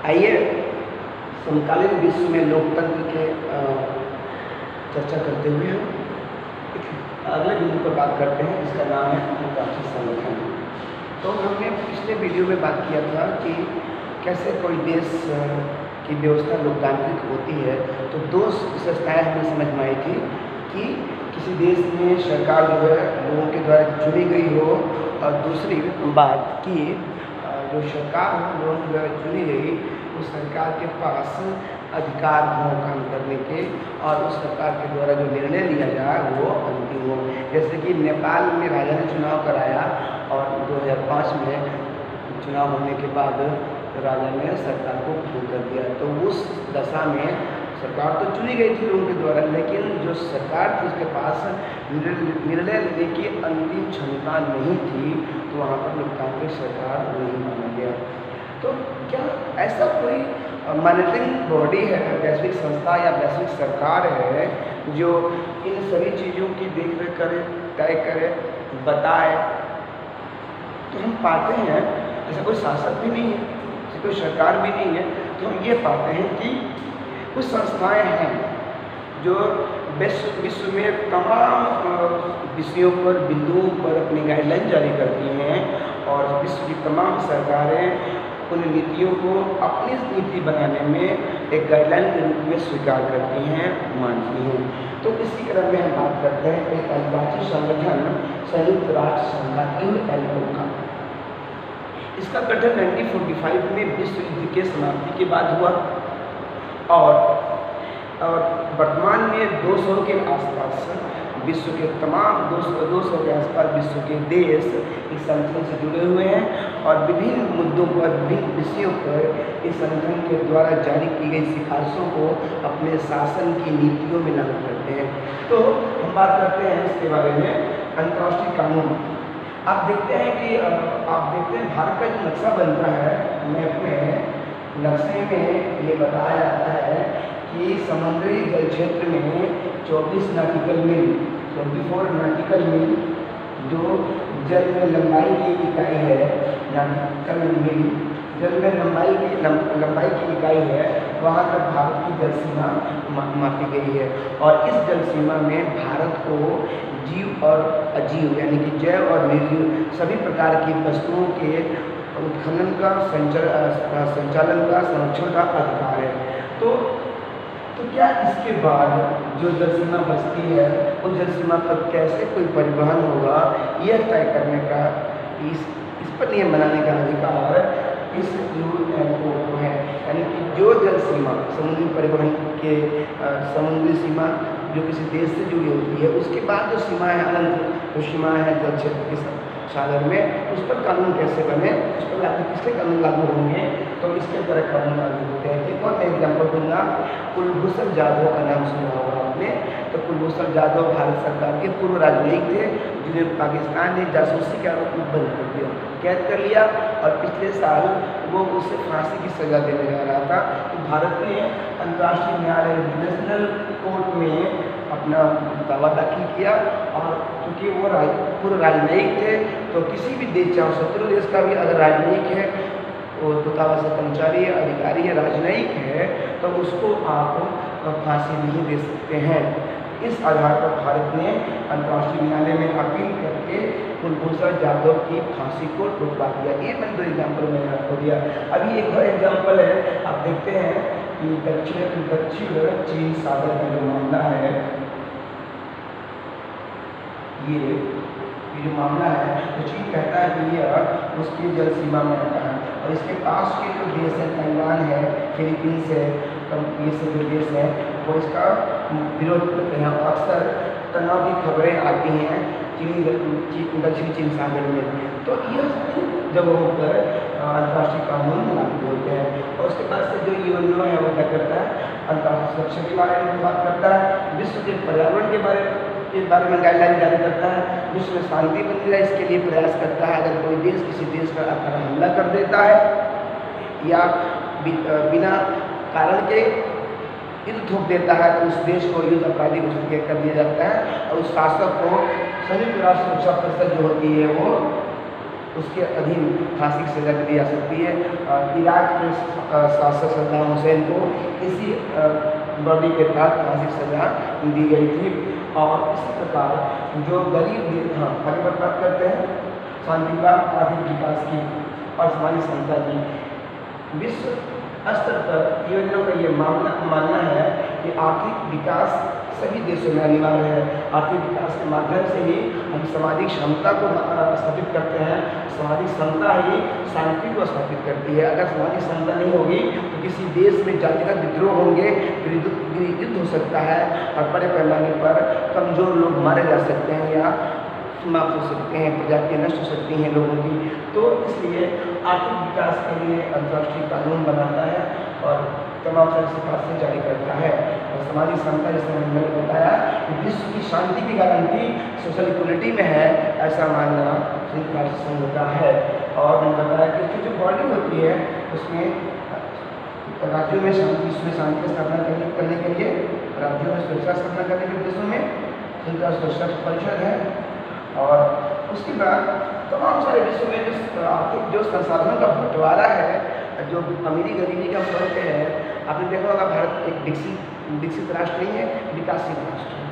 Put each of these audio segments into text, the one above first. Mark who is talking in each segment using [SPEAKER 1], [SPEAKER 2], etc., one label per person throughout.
[SPEAKER 1] आइए समकालीन विश्व में लोकतंत्र के चर्चा करते हुए हम अगले बिंदु पर बात करते हैं। इसका नाम है अंतर्राष्ट्रीय संगठन। तो हमने पिछले वीडियो में बात किया था कि कैसे कोई देश की व्यवस्था लोकतांत्रिक होती है। तो दो विशेषताएँ हमें समझ में आई थी कि किसी देश में सरकार जो है लोगों के द्वारा चुनी गई हो, और दूसरी बात कि जो सरकार हो लोगों के द्वारा चुनी गई उस सरकार के पास अधिकार हो काम करने के, और उस सरकार के द्वारा जो निर्णय लिया जाए वो अंतिम हो। जैसे कि नेपाल में राजा ने चुनाव कराया और 2005 में चुनाव होने के बाद राजा ने सरकार को खत्म कर दिया। तो उस दशा में सरकार तो चुनी गई थी लोगों के द्वारा, लेकिन जो सरकार थी उसके पास निर्णय लेने की अंतिम क्षमता नहीं थी, तो वहाँ पर लोकतांत्रिक सरकार नहीं माना गया। तो क्या ऐसा कोई मॉनिटरिंग बॉडी है, वैश्विक संस्था या वैश्विक सरकार है जो इन सभी चीज़ों की देखरेख करे, तय करे, बताए? तो हम पाते हैं ऐसा कोई शासक भी नहीं है, ऐसी कोई सरकार भी नहीं है। तो हम ये पाते हैं कि कुछ संस्थाएं हैं जो विश्व में तमाम विषयों पर, बिंदुओं पर अपनी गाइडलाइन जारी करती हैं, और विश्व की तमाम सरकारें उन नीतियों को अपनी नीति बनाने में एक गाइडलाइन के रूप में स्वीकार करती हैं, मानती हैं। तो इसी क्रम में हम बात करते हैं एक अंतर्राष्ट्रीय संगठन संयुक्त राष्ट्र संघ UNO का। इसका गठन 1945 में विश्व युद्ध के समाप्ति के बाद हुआ, और वर्तमान में 200 के आसपास विश्व के तमाम 200 के आसपास विश्व के देश इस संगठन से जुड़े हुए हैं, और विभिन्न मुद्दों पर, विभिन्न विषयों पर इस संगठन के द्वारा जारी की गई सिफारिशों को अपने शासन की नीतियों में लागू करते हैं। तो हम बात करते हैं इसके बारे में अंतर्राष्ट्रीय कानून। आप देखते हैं भारत का जो नक्शा बनता है, मैप में, नक्शे में ये बताया जाता है कि समुद्री जल क्षेत्र में 24 नॉटिकल मील, 24 नॉटिकल मील जो जल में लंबाई की इकाई है, नॉटिकल मील जल में लंबाई की इकाई है, वहाँ तक भारत की जल सीमा मापी गई है। और इस जल सीमा में भारत को जीव और अजीव यानी कि जैव और निर्जीव सभी प्रकार की वस्तुओं के उत्खनन का, संचालन का, संरक्षण का अधिकार है। तो क्या इसके बाद जो जल सीमा बचती है उस जल सीमा पर कैसे कोई परिवहन होगा, यह तय करने का, इस पर नियम बनाने का अधिकार इस UNO को है। यानी कि जो जल सीमा समुद्री परिवहन के समुद्री सीमा जो किसी देश से जुड़ी होती है, उसके बाद जो सीमा है, अनंत जो सीमा है जल क्षेत्र के सागर में, उस पर कानून कैसे बने, उस पर किसके कानून लागू होंगे, तो इसके तरह कानून लागू होते हैं। एक और मैं एग्जाम्पल दूंगा, कुलभूषण जाधव का नाम सुना होगा आपने। तो कुलभूषण जाधव भारत सरकार के पूर्व राजनयिक थे, जिन्हें पाकिस्तान ने जासूसी के आरोप में बंद कर दिया, कैद कर लिया, और पिछले साल वो उसे फांसी की सजा देने जा रहा था। तो भारत ने अंतर्राष्ट्रीय न्यायालय इंटरनेशनल कोर्ट में अपना दावा दाखिल किया, और क्योंकि वो पूर्व राजनयिक थे, तो किसी भी देश, चाहे शत्रु देश का भी अगर राजनयिक है, वो दूतावास कर्मचारी है, अधिकारी है, राजनयिक है, तो उसको आप फांसी नहीं दे सकते हैं। इस आधार पर भारत ने अंतर्राष्ट्रीय न्यायालय में अपील करके कुलभूषण जाधव की फांसी को रुकवा दिया। ये मैंने 2 एग्जाम्पल मैंने आपको दिया। अभी एक और एग्जाम्पल है, आप देखते हैं कि दक्षिण चीन सागर का जो मामला है, ये जो मामला है, तो चीन कहता है कि यह उसकी जल सीमा में आता है, और इसके पास के जो देश है, ताइवान है, फिलीपींस है, ये सब जो देश हैं वो इसका विरोध करते हैं। अक्सर तनाव की खबरें आती हैं दक्षिण चीन सागर में। तो यह जगहों पर अंतर्राष्ट्रीय कानून लागू होते हैं। और उसके बाद से जो UNO है वो क्या करता है, अंतर्राष्ट्रीय सुरक्षा के बारे में बात करता है, विश्व के पर्यावरण के बारे में गाइडलाइन जारी करता है, विश्व में शांति बनी रहे इसके लिए प्रयास करता है। अगर कोई देश किसी देश पर आकर हमला कर देता है या बिना कारण के युद्ध थोप देता है, तो उस देश को युद्ध अपराधी घोषित कर दिया जाता है, और उस शासक को संयुक्त राष्ट्र सुरक्षा परिषद जो होती है वो उसके अधीन फांसी की सजा दी जा सकती है। इराक के शासक सद्दाम हुसैन को इसी बॉडी के तहत फांसी की सजा दी गई थी। और इसी प्रकार जो गरीब आगे बात करते हैं शांतिपूर्ण आर्थिक विकास की और समाजी समता की। विश्व स्तर पर योजनाओं का ये मानना है कि आर्थिक विकास सभी देशों में अनिवार्य है। आर्थिक विकास के माध्यम से ही हम सामाजिक क्षमता को स्थापित करते हैं। सामाजिक क्षमता ही शांति को स्थापित करती है। अगर सामाजिक क्षमता नहीं होगी तो किसी देश में जातिगत विद्रोह होंगे, युद्ध हो सकता है और बड़े पैमाने पर कमजोर लोग मारे जा सकते हैं या समाप्त हो सकते हैं, प्रजातियाँ नष्ट हो सकती हैं लोगों की। तो इसलिए आर्थिक विकास के लिए अंतर्राष्ट्रीय कानून बनाता है और तमाम तरह से सिफारिशें जारी करता है। और सामाजिक समता, जैसे मैंने बताया कि विश्व की शांति की गारंटी सोशल इक्वलिटी में है, ऐसा मानना संयुक्त राष्ट्र संघ का है। और मैंने बताया कि इसकी जो बॉडी होती है उसमें राज्यों में विश्व में शांति की स्थापना करने के लिए, राज्यों में सुरक्षा स्थापना करने के उद्देश्यों में संयुक्त राष्ट्र सुरक्षा परिषद है। और उसके बाद तमाम सारे विश्व में जो आर्थिक जो संसाधनों का बंटवारा है, जो अमीरी गरीबी का फर्क है, आपने देखा होगा भारत एक विकसित राष्ट्र नहीं है, विकासशील राष्ट्र है।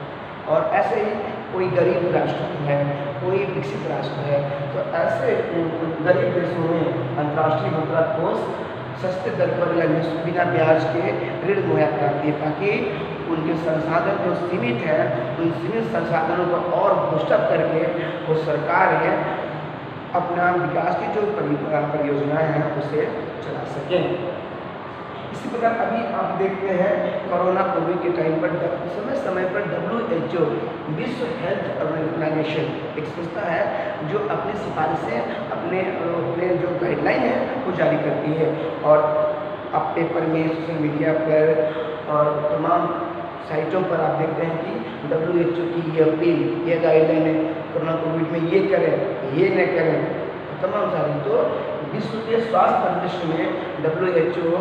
[SPEAKER 1] और ऐसे ही कोई गरीब राष्ट्र है, कोई विकसित राष्ट्र है। तो ऐसे गरीब देशों में अंतर्राष्ट्रीय मुद्रा कोष सस्ते दर पर या बिना ब्याज के ऋण मुहैया कराती है, ताकि उनके संसाधन जो सीमित है उन सीमित संसाधनों को और बूस्टअप करके वो सरकार है अपना विकास की जो परियोजनाएं हैं उसे चला सकें। इसी प्रकार अभी आप देखते हैं कोरोना कोविड के टाइम पर समय पर WHO विश्व हेल्थ ऑर्गेनाइजेशन एक संस्था है जो अपनी सिफारिशें अपने जो गाइडलाइन है वो जारी करती है। और आप पेपर में, सोशल मीडिया पर और तमाम साइटों पर आप देखते हैं कि WHO की ये अपील, ये गाइडलाइन है, कोरोना कोविड में ये करें, ये न करें, तमाम सारी। तो विश्व के स्वास्थ्य परिदृश्य में WHO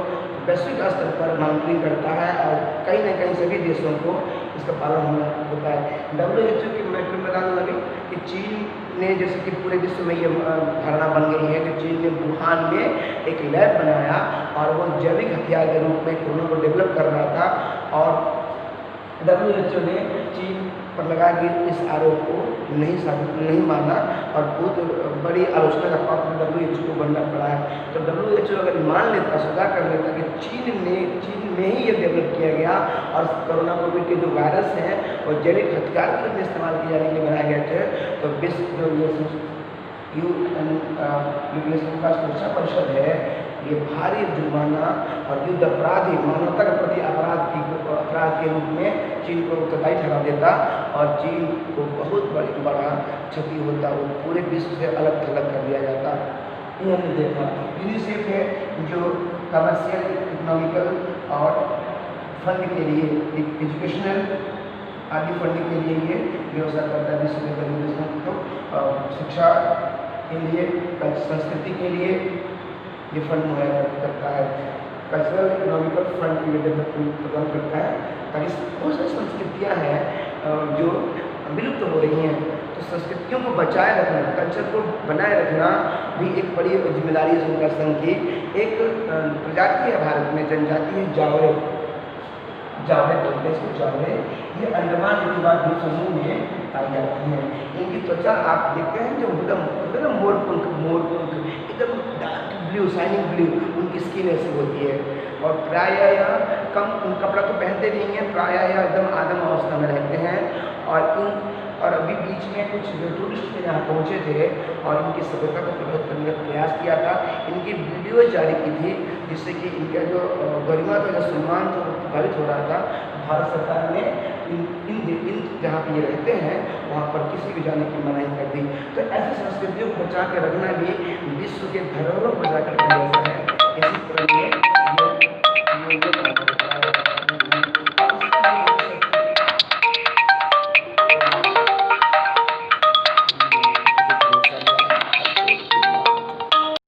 [SPEAKER 1] वैश्विक स्तर पर मॉनिटरिंग करता है और कहीं न कहीं सभी देशों को इसका पालन होना होता है। WHO की मैं बता दूँ अभी कि चीन ने, जैसे कि पूरे विश्व में ये धारणा बन गई है कि चीन ने वुहान में एक लैब बनाया और वो जैविक हथियार के रूप में कोरोना को डेवलप कर रहा था। और WHO ने चीन पर लगाया कि इस आरोप को नहीं माना और बहुत बड़ी आलोचना का पात्र WHO को बनना पड़ा है। तो WHO अगर मान लेता, स्वीकार कर लेता कि चीन में ही ये डेवलप किया गया और कोरोना कोविड के जो वायरस हैं और जैविक हथियार के रूप में इस्तेमाल किए जाने के लिए बनाए गए थे, तो विश्व जो यूएन का सुरक्षा परिषद है, ये भारी जुर्माना और युद्ध अपराधी, मानवता के प्रति अपराध के रूप में चीन को उत्तरदायी ठहरा देता और चीन को बहुत बड़ा क्षति होता, वो पूरे विश्व से अलग थलग कर दिया जाता। ये हमने देखा। यूनिसेफ है जो कमर्शियल, इकोनॉमिकल और फंड के लिए, एजुकेशनल आदि फंडिंग के लिए ये व्यवस्था करता है। विश्व के गरीब देशों को शिक्षा के लिए, संस्कृति के लिए ये फंड मुहैया करता है। कल्चरल इकोनॉमिकल फंड के लिए डेवलपमेंट प्रदान करता है, ताकि बहुत सारी संस्कृतियाँ हैं जो विलुप्त हो रही हैं, तो संस्कृतियों को बचाए रखना, कल्चर को बनाए रखना भी एक बड़ी जिम्मेदारी है संयुक्त राष्ट्र संघ की। एक प्रजाति है भारत में, जनजाति है जावरे बोलते हैं इसको, जावरे। ये अंडमान निकोबार द्वीप समूह में पाई जाती हैं। इनकी त्वचा आप देखते हैं जो एकदम मोरपंख एकदम डार्क ब्लू, शाइनिंग ब्लू उनकी स्किन ऐसी होती है। और प्रायः यह कम कपड़ा तो पहनते नहीं हैं, प्रायः यह एकदम आदम अवस्था में रहते हैं। और अभी बीच में कुछ जो टूरिस्ट यहाँ पहुँचे थे और इनकी सभ्यता को प्रभावित करने का प्रयास किया था, इनकी वीडियो जारी की थी, जिससे कि इनका जो गरिमा था, जो सम्मान था, वो प्रभावित हो रहा था। भारत सरकार ने इन जहाँ पे ये रहते हैं वहाँ पर किसी भी जाने की मनाही कर दी। तो ऐसी संस्कृतियों को बचा के रखना भी विश्व के धरोहरों को बचा कर है। इसी तरह